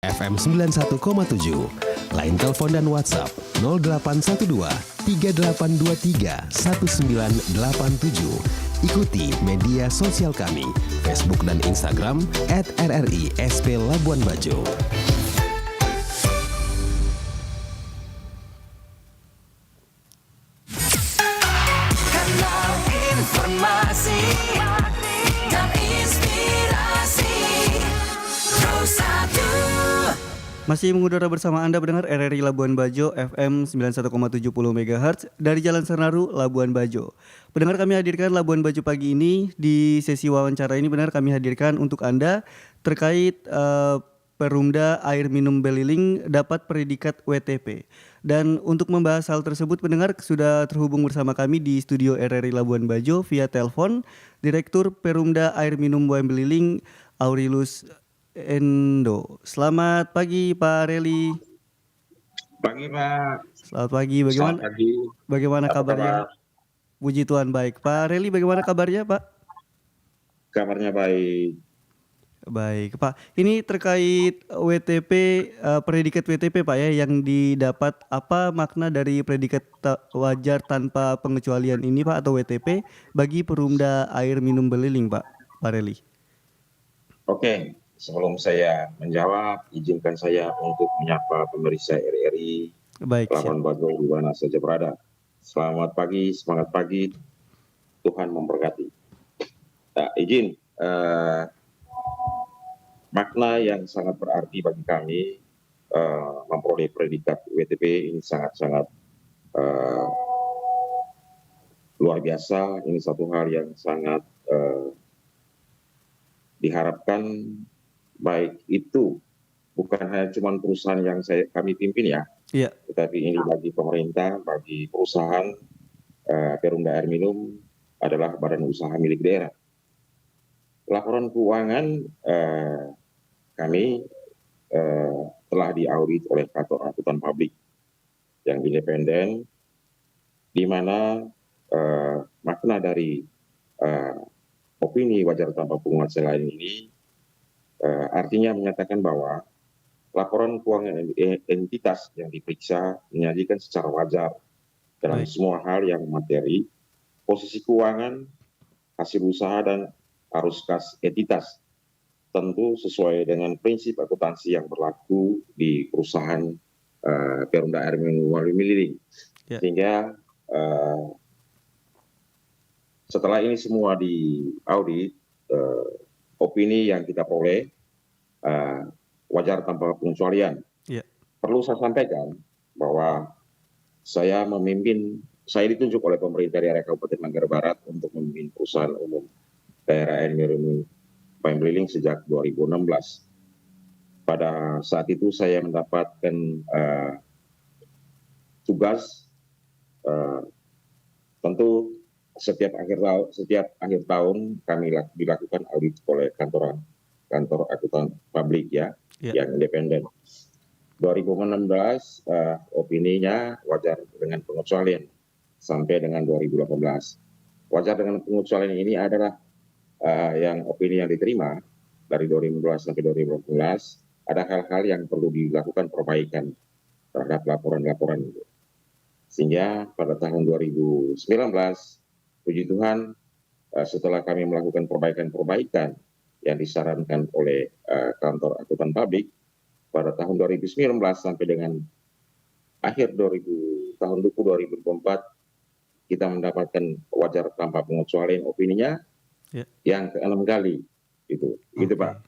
FM 91,7. Line telepon dan WhatsApp 0812 3823 1987. Ikuti media sosial kami, Facebook dan Instagram @RRI_SP Labuan Bajo. Kanal informasi dan inspirasi Rosadu. Masih mengudara bersama Anda pendengar RRI Labuan Bajo FM 91,70 MHz dari Jalan Senaru, Labuan Bajo. Pendengar, kami hadirkan Labuan Bajo pagi ini. Di sesi wawancara ini benar kami hadirkan untuk Anda terkait Perumda Air Minum Beliling dapat predikat WTP. Dan untuk membahas hal tersebut, pendengar, sudah terhubung bersama kami di studio RRI Labuan Bajo via telepon Direktur Perumda Air Minum Beliling Aurelius Endo. Selamat pagi Pak Reli. Pagi Pak. Selamat pagi. Selamat pagi. Bagaimana Apa kabarnya? kabar? Puji Tuhan baik. Pak Reli, bagaimana kabarnya Pak? Kabarnya baik. Baik Pak. Ini terkait WTP, predikat WTP Pak ya, yang didapat. Apa makna dari predikat wajar tanpa pengecualian ini Pak, atau WTP bagi Perumda Air Minum Beliling Pak Reli? Oke, sebelum saya menjawab, izinkan saya untuk menyapa pemirsa RRI Baik, Labuan Bajo di mana saja berada. Selamat pagi, semangat pagi, Tuhan memberkati. Nah, izin, makna yang sangat berarti bagi kami memperoleh predikat WTP ini sangat-sangat luar biasa. Ini satu hal yang sangat diharapkan, baik itu bukan hanya cuma perusahaan yang kami pimpin ya, Iya. tetapi ini bagi pemerintah, bagi perusahaan. Perumda Air Minum adalah badan usaha milik daerah. Laporan keuangan kami telah diaudit oleh kantor akuntan publik yang independen, di mana makna dari opini wajar tanpa penguasaan ini artinya menyatakan bahwa laporan keuangan entitas yang diperiksa menyajikan secara wajar dalam semua hal yang materi, posisi keuangan, hasil usaha, dan arus kas entitas, tentu sesuai dengan prinsip akuntansi yang berlaku di perusahaan Perumda Air Minum Beliling. Sehingga setelah ini semua diaudit, opini yang kita peroleh wajar tanpa pengecualian. Perlu saya sampaikan bahwa saya ditunjuk oleh pemerintah daerah Kabupaten Manggarai Barat untuk memimpin perusahaan umum daerah Air Minum Beliling sejak 2016. Pada saat itu saya mendapatkan tugas, tentu setiap akhir tahun kami dilakukan audit oleh kantor akuntan publik yang independen. 2016 opininya wajar dengan pengecualian sampai dengan 2018. Wajar dengan pengecualian ini adalah yang opini yang diterima dari 2012 sampai 2018, ada hal-hal yang perlu dilakukan perbaikan terhadap laporan-laporan itu. Sehingga pada tahun 2019, puji Tuhan, setelah kami melakukan perbaikan-perbaikan yang disarankan oleh kantor akuntan publik, pada tahun 2019 sampai dengan akhir tahun 2024, kita mendapatkan wajar tanpa pengecualian opininya yang ke-6 kali. Gitu Pak.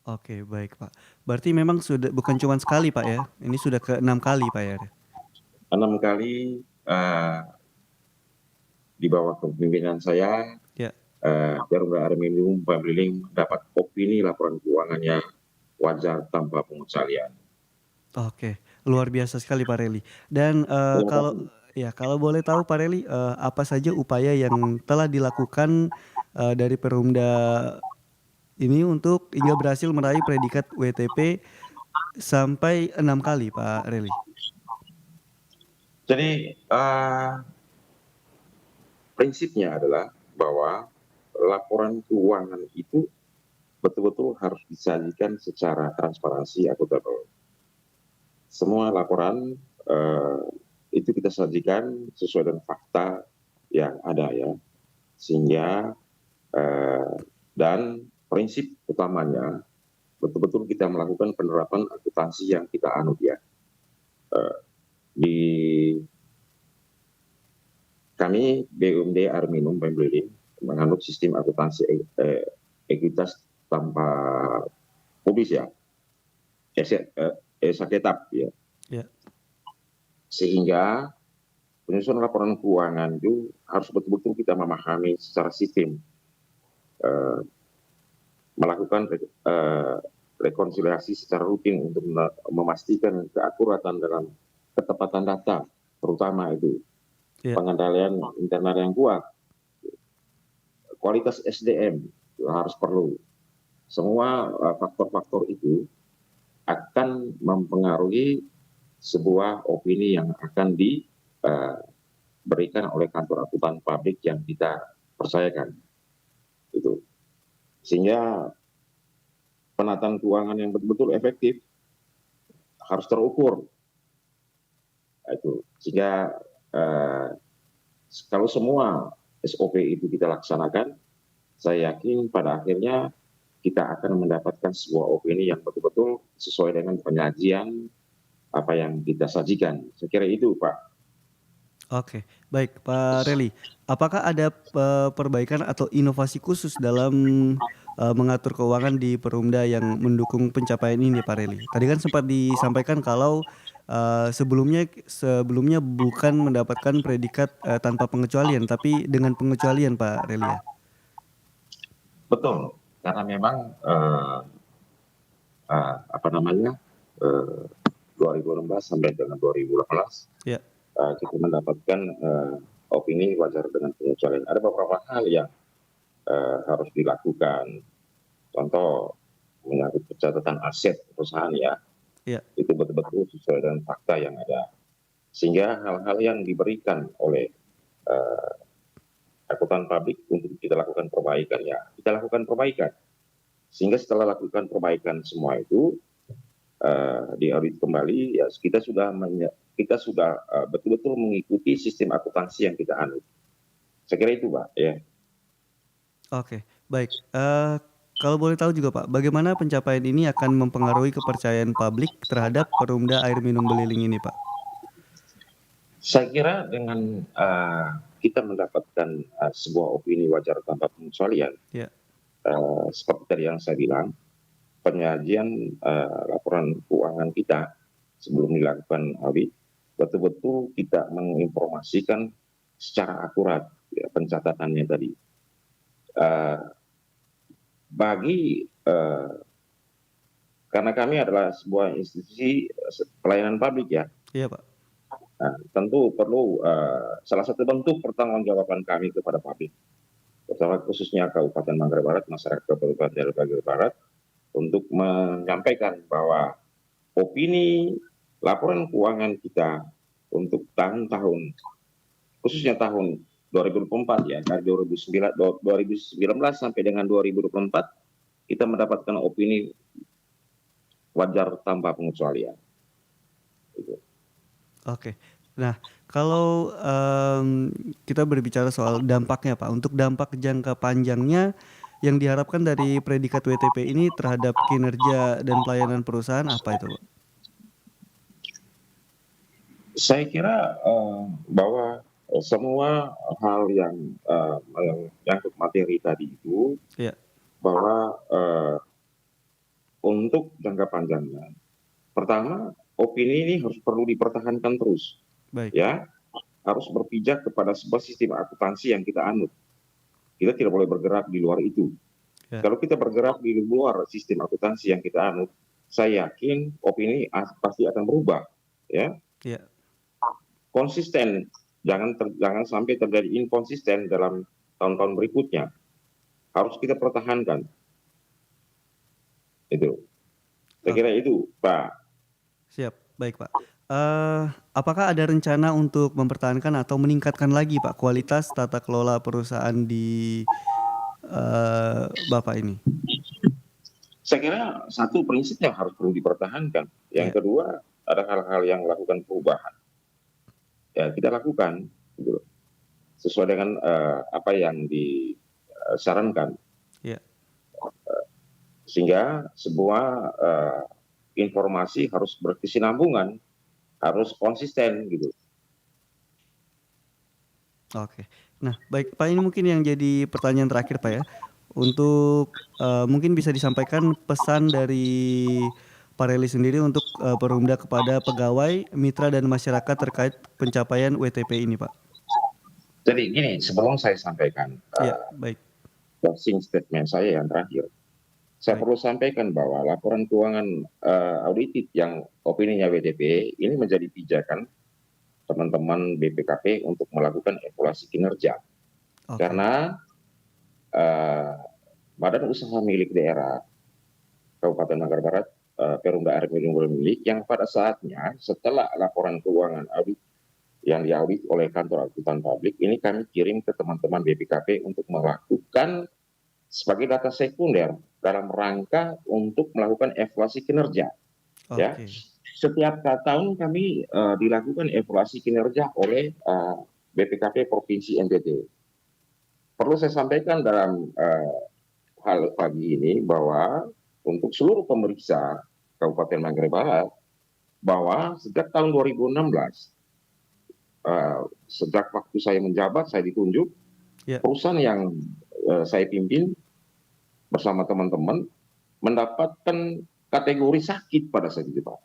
Oke, baik Pak. Berarti memang sudah bukan cuma sekali Pak ya, ini sudah ke-6 kali Pak ya? 6 kali di bawah kepemimpinan saya, Perumda Air Minum Beliling dapat opini laporan keuangannya wajar tanpa pengecualian. Oke, luar biasa sekali Pak Reli. Dan kalau boleh tahu Pak Reli, apa saja upaya yang telah dilakukan dari Perumda ini untuk hingga berhasil meraih predikat WTP sampai 6 kali Pak Reli? Jadi prinsipnya adalah bahwa laporan keuangan itu betul-betul harus disajikan secara transparansi, akuntabel. Semua laporan itu kita sajikan sesuai dengan fakta yang ada ya, sehingga dan prinsip utamanya betul-betul kita melakukan penerapan akuntansi yang kita anut ya. Di kami BUMD Air Minum Pembeliling menganut sistem akuntansi ekuitas tanpa publis ya, saketap ya. Ya. Sehingga penyusunan laporan keuangan itu harus betul-betul kita memahami secara sistem, melakukan rekonsiliasi secara rutin untuk memastikan keakuratan dalam ketepatan data, terutama itu pengendalian internal yang kuat, kualitas SDM harus perlu. Semua faktor-faktor itu akan mempengaruhi sebuah opini yang akan diberikan oleh kantor akuntan publik yang kita percayakan. Itu. Sehingga penataan keuangan yang betul-betul efektif harus terukur. Itu. Sehingga kalau semua SOP itu kita laksanakan, saya yakin pada akhirnya kita akan mendapatkan sebuah opini yang betul-betul sesuai dengan penyajian apa yang kita sajikan. Saya kira itu, Pak. Oke, baik Pak Reli. Apakah ada perbaikan atau inovasi khusus dalam mengatur keuangan di Perumda yang mendukung pencapaian ini, Pak Reli? Tadi kan sempat disampaikan kalau sebelumnya bukan mendapatkan predikat tanpa pengecualian, tapi dengan pengecualian, Pak Reli ya? Betul, karena memang 2016 sampai dengan 2018 Ya. Kita mendapatkan opini wajar dengan pengecualian. Ada beberapa hal yang harus dilakukan. Contoh menyangkut pencatatan aset perusahaan ya. Itu betul-betul sesuai dengan fakta yang ada. Sehingga hal-hal yang diberikan oleh akuntan publik untuk kita lakukan perbaikan ya, kita lakukan perbaikan. Sehingga setelah lakukan perbaikan semua itu diaudit kembali ya, kita sudah betul-betul mengikuti sistem akuntansi yang kita anut. Saya kira itu, Pak ya. Oke, baik. Kalau boleh tahu juga Pak, bagaimana pencapaian ini akan mempengaruhi kepercayaan publik terhadap Perumda Air Minum Beliling ini, Pak? Saya kira dengan kita mendapatkan sebuah opini wajar tanpa pengecualian, seperti tadi yang saya bilang, penyajian laporan keuangan kita sebelum dilakukan audit, betul-betul kita menginformasikan secara akurat ya, pencatatannya tadi. Karena kami adalah sebuah institusi pelayanan publik ya. Iya Pak. Nah, tentu perlu salah satu bentuk pertanggungjawaban kami kepada publik, terutama khususnya Kabupaten Manggarai Barat, masyarakat Kabupaten Manggarai Barat, untuk menyampaikan bahwa opini laporan keuangan kita untuk tahun-tahun, khususnya tahun 2024 ya, dari 2019 sampai dengan 2024, kita mendapatkan opini wajar tanpa pengecualian. Gitu. Oke, nah kalau kita berbicara soal dampaknya Pak, untuk dampak jangka panjangnya yang diharapkan dari predikat WTP ini terhadap kinerja dan pelayanan perusahaan apa itu Pak? Saya kira bahwa semua hal yang menyangkut materi tadi itu, bahwa untuk jangka panjangnya, pertama opini ini harus perlu dipertahankan terus. Baik. Ya, harus berpijak kepada sebuah sistem akuntansi yang kita anut. Kita tidak boleh bergerak di luar itu. Kalau kita bergerak di luar sistem akuntansi yang kita anut, saya yakin opini pasti akan berubah. Ya. Konsisten, jangan sampai terjadi inkonsisten dalam tahun-tahun berikutnya. Harus kita pertahankan. Itu. Saya kira itu, Pak. Siap, baik Pak. Apakah ada rencana untuk mempertahankan atau meningkatkan lagi Pak kualitas tata kelola perusahaan di Bapak ini? Saya kira satu prinsip yang harus perlu dipertahankan. Yang Ya, kedua, ada hal-hal yang melakukan perubahan. Ya, kita lakukan gitu loh. Sesuai dengan apa yang disarankan. ya. Sehingga sebuah informasi harus berkesinambungan, harus konsisten gitu. Oke. Nah, baik Pak, ini mungkin yang jadi pertanyaan terakhir Pak ya. Untuk mungkin bisa disampaikan pesan dari Pak Reli sendiri untuk Perumda kepada pegawai, mitra dan masyarakat terkait pencapaian WTP ini, Pak. Jadi gini, sebelum saya sampaikan Ya, baik, closing statement saya yang terakhir, saya baik. perlu sampaikan bahwa laporan keuangan audited yang opininya WTP ini menjadi pijakan teman-teman BPKP untuk melakukan evaluasi kinerja. Oke. Karena badan usaha milik daerah Kabupaten Manggarai Barat, Perumda Air Minum Milik, yang pada saatnya setelah laporan keuangan audit yang diaudit oleh kantor akuntan publik, ini kami kirim ke teman-teman BPKP untuk melakukan sebagai data sekunder dalam rangka untuk melakukan evaluasi kinerja. Ya, Oke. setiap tahun kami dilakukan evaluasi kinerja oleh BPKP Provinsi NTT. Perlu saya sampaikan dalam hal pagi ini bahwa untuk seluruh pemeriksa Kabupaten Manggarai Barat, bahwa sejak tahun 2016, sejak waktu saya menjabat, saya ditunjuk, Ya, perusahaan yang saya pimpin bersama teman-teman mendapatkan kategori sakit pada saat itu, Pak.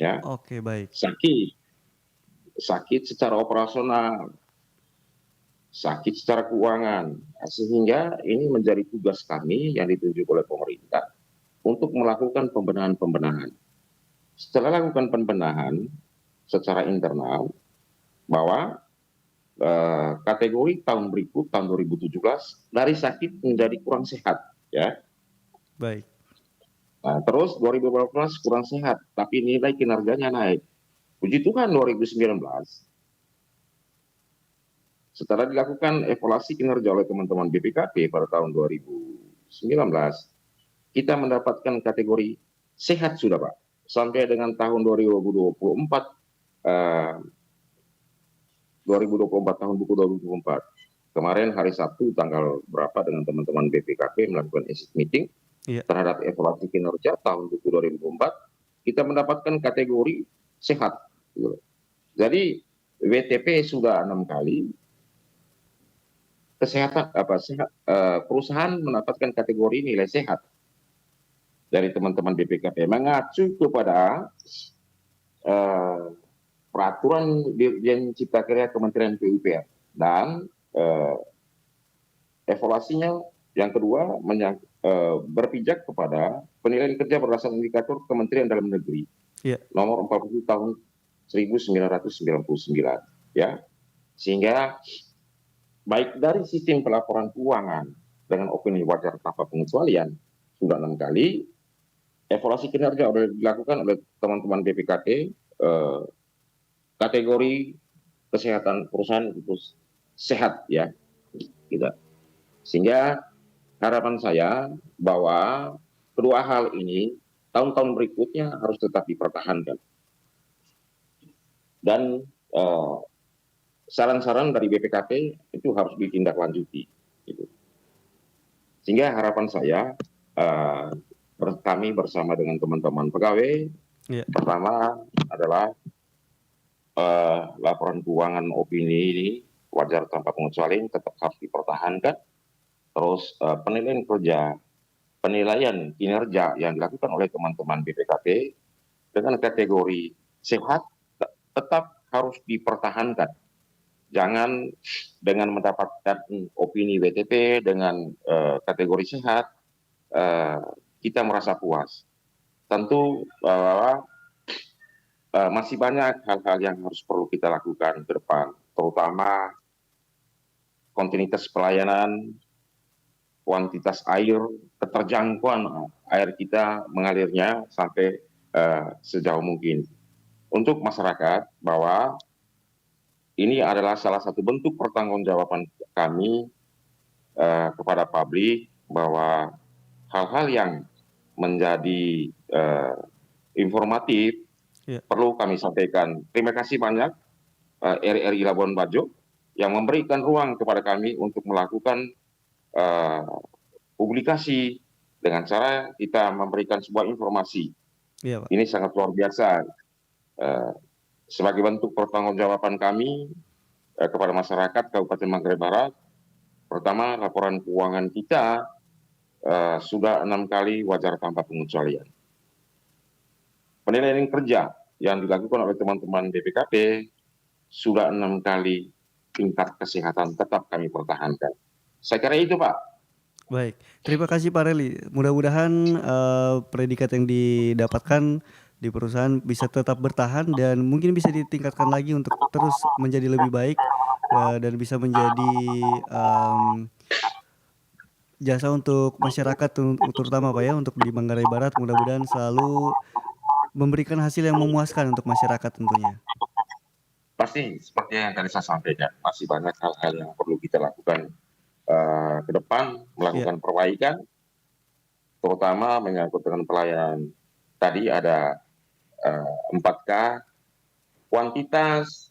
Ya, oke, baik. sakit secara operasional, sakit secara keuangan, sehingga ini menjadi tugas kami yang ditunjuk oleh pemerintah untuk melakukan pembenahan-pembenahan. Setelah lakukan pembenahan secara internal, bahwa kategori tahun berikut, tahun 2017, dari sakit menjadi kurang sehat, ya. Baik. Nah, terus 2018 kurang sehat, tapi nilai kinerjanya naik. Puji Tuhan 2019, setelah dilakukan evaluasi kinerja oleh teman-teman BPKP pada tahun 2019, kita mendapatkan kategori sehat sudah, Pak. Sampai dengan tahun 2024, 2024 tahun buku 2024. Kemarin hari Sabtu tanggal berapa dengan teman-teman BPKP melakukan exit meeting Iya. terhadap evaluasi kinerja tahun buku 2024, kita mendapatkan kategori sehat. Jadi WTP sudah 6 kali, kesehatan perusahaan mendapatkan kategori nilai sehat dari teman-teman BPKP, mengacu kepada peraturan Dirjen Cipta Karya Kementerian PUPR, dan evaluasinya yang kedua berpijak kepada penilaian kerja berdasarkan indikator Kementerian Dalam Negeri nomor 40 tahun 1999, ya, sehingga baik dari sistem pelaporan keuangan dengan opini wajar tanpa pengecualian sudah 6 kali, evaluasi kinerja dilakukan oleh teman-teman BPKP, kategori kesehatan perusahaan itu sehat, ya, gitu. Sehingga harapan saya bahwa kedua hal ini tahun-tahun berikutnya harus tetap dipertahankan, dan saran-saran dari BPKP itu harus ditindaklanjuti, gitu. Sehingga harapan saya kami bersama dengan teman-teman pegawai, pertama adalah laporan keuangan opini ini wajar tanpa pengecualian tetap harus dipertahankan. Terus penilaian kinerja yang dilakukan oleh teman-teman BPKP dengan kategori sehat tetap harus dipertahankan. Jangan dengan mendapatkan opini WTP dengan kategori sehat kita merasa puas. Tentu bahwa masih banyak hal-hal yang harus perlu kita lakukan ke depan, terutama kontinuitas pelayanan, kuantitas air, keterjangkauan air kita mengalirnya sampai sejauh mungkin. Untuk masyarakat, bahwa ini adalah salah satu bentuk pertanggungjawaban kami kepada publik, bahwa hal-hal yang menjadi informatif, Ya. perlu kami sampaikan terima kasih banyak RRI Labuan Bajo yang memberikan ruang kepada kami untuk melakukan publikasi dengan cara kita memberikan sebuah informasi. Iya, Pak. Ini sangat luar biasa. Sebagai bentuk pertanggungjawaban kami kepada masyarakat Kabupaten Manggarai Barat, pertama laporan keuangan kita sudah 6 kali wajar tanpa pengecualian. Penilaian kerja yang dilakukan oleh teman-teman BPKP sudah 6 kali tingkat kesehatan tetap kami pertahankan. Saya kira itu, Pak. Baik, terima kasih Pak Reli. Mudah-mudahan predikat yang didapatkan di perusahaan bisa tetap bertahan dan mungkin bisa ditingkatkan lagi untuk terus menjadi lebih baik dan bisa menjadi jasa untuk masyarakat terutama Pak ya, untuk di Manggarai Barat. Mudah-mudahan selalu memberikan hasil yang memuaskan untuk masyarakat tentunya. Pasti seperti yang tadi saya sampaikan, masih banyak hal-hal yang perlu kita lakukan ke depan, melakukan perbaikan, terutama menyangkut dengan pelayanan. Tadi ada 4K, kuantitas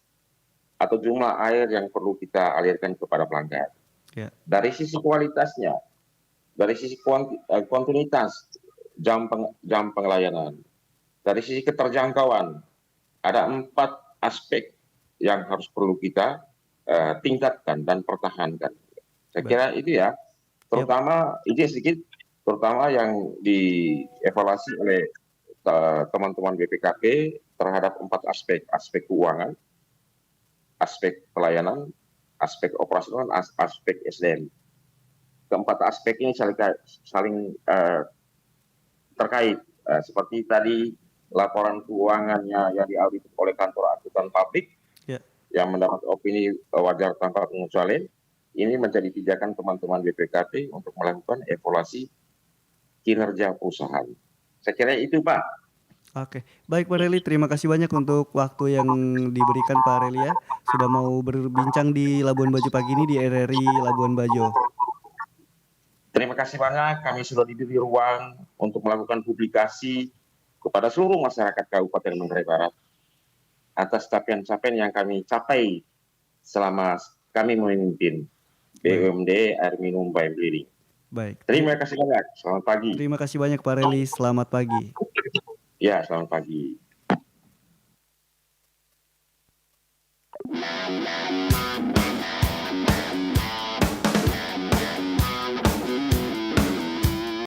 atau jumlah air yang perlu kita alirkan kepada pelanggan. Ya. Dari sisi kualitasnya, dari sisi kontinuitas jam pengelayanan, dari sisi keterjangkauan, ada 4 aspek yang harus perlu kita tingkatkan dan pertahankan. Saya kira itu ya, terutama izin sedikit, terutama yang dievaluasi oleh teman-teman BPKP terhadap 4 aspek, aspek keuangan, aspek pelayanan, aspek operasional, aspek SDM. Keempat aspek ini saling terkait, seperti tadi laporan keuangannya yang diaudit oleh kantor akuntan publik yang mendapat opini wajar tanpa pengecualian. Ini menjadi pijakan teman-teman BPKP untuk melakukan evaluasi kinerja perusahaan. Saya kira itu, Pak. Oke, baik Pak Reli, terima kasih banyak untuk waktu yang diberikan Pak Reli ya, sudah mau berbincang di Labuan Bajo pagi ini di RRI Labuan Bajo. Terima kasih banyak, kami sudah diberi ruang untuk melakukan publikasi kepada seluruh masyarakat Kabupaten Manggarai Barat atas capaian-capaian yang kami capai selama kami memimpin BUMD Air Minum by Bleeding. Baik. Terima kasih banyak. Selamat pagi. Terima kasih banyak Pak Reli. Selamat pagi. Ya, selamat pagi.